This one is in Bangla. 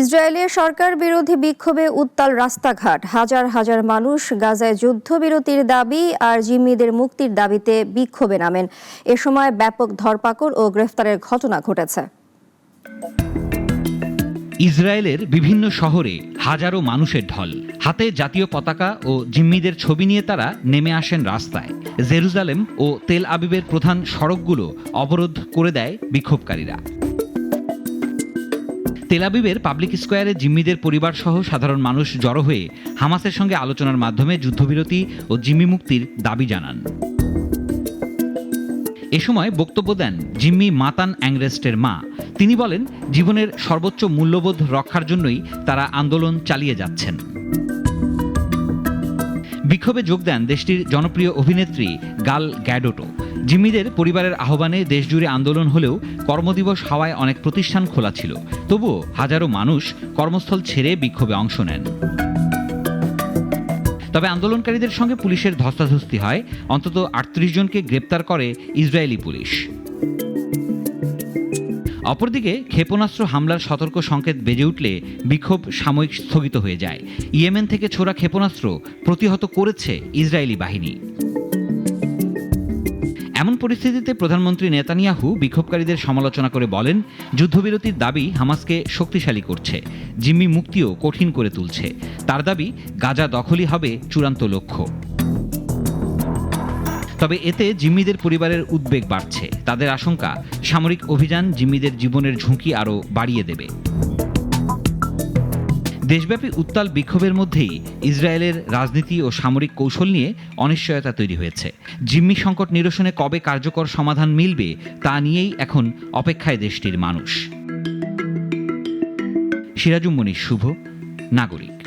ইসরায়েলের সরকার বিরোধী বিক্ষোভে উত্তাল রাস্তাঘাট, হাজার হাজার মানুষ গাজায় যুদ্ধবিরতির দাবি আর জিম্মিদের মুক্তির দাবিতে বিক্ষোভে নামেন। এ সময় ব্যাপক ধরপাকড় ও গ্রেফতারের ঘটনা ঘটেছে। ইসরায়েলের বিভিন্ন শহরে হাজারো মানুষের ঢল, হাতে জাতীয় পতাকা ও জিম্মিদের ছবি নিয়ে তারা নেমে আসেন রাস্তায়। জেরুজালেম ও তেল আবিবের প্রধান সড়কগুলো অবরোধ করে দেয় বিক্ষোভকারীরা। তেল আবিবের পাবলিক স্কোয়ারে জিম্মিদের পরিবার সহ সাধারণ মানুষ জড়ো হয়ে হামাসের সঙ্গে আলোচনার মাধ্যমে যুদ্ধবিরতি ও জিম্মি মুক্তির দাবি জানান। এ সময় বক্তব্য দেন জিম্মি মাতান অ্যাংরেস্টের মা। তিনি বলেন, জীবনের সর্বোচ্চ মূল্যবোধ রক্ষার জন্যই তারা আন্দোলন চালিয়ে যাচ্ছেন। বিক্ষোভে যোগ দেন দেশটির জনপ্রিয় অভিনেত্রী গাল গ্যাডোটো। জিম্মিদের পরিবারের আহ্বানে দেশজুড়ে আন্দোলন হলেও কর্মদিবস হওয়ায় অনেক প্রতিষ্ঠান খোলা ছিল। তবুও হাজারো মানুষ কর্মস্থল ছেড়ে বিক্ষোভে অংশ নেন। তবে আন্দোলনকারীদের সঙ্গে পুলিশের ধস্তাধস্তি হয়। অন্তত ৩৮ জনকে গ্রেপ্তার করে ইসরায়েলি পুলিশ। অপরদিকে ক্ষেপণাস্ত্র হামলার সতর্ক সংকেত বেজে উঠলে বিক্ষোভ সাময়িক স্থগিত হয়ে যায়। ইয়েমেন থেকে ছোড়া ক্ষেপণাস্ত্র প্রতিহত করেছে ইসরায়েলি বাহিনী। এমন পরিস্থিতিতে প্রধানমন্ত্রী নেতানিয়াহু বিক্ষোভকারীদের সমালোচনা করে বলেন, যুদ্ধবিরতির দাবি হামাসকে শক্তিশালী করছে, জিম্মি মুক্তিও কঠিন করে তুলছে। তার দাবি, গাজা দখলই হবে চূড়ান্ত লক্ষ্য। তবে এতে জিম্মিদের পরিবারের উদ্বেগ বাড়ছে। তাদের আশঙ্কা, সামরিক অভিযান জিম্মিদের জীবনের ঝুঁকি আরও বাড়িয়ে দেবে। দেশব্যাপী উত্তাল বিক্ষোভের মধ্যেই ইসরায়েলের রাজনীতি ও সামরিক কৌশল নিয়ে অনিশ্চয়তা তৈরি হয়েছে। জিম্মি সংকট নিরসনে কবে কার্যকর সমাধান মিলবে তা নিয়েই এখন অপেক্ষায় দেশটির মানুষ। সিরাজুম মনির শুভ, নাগরিক।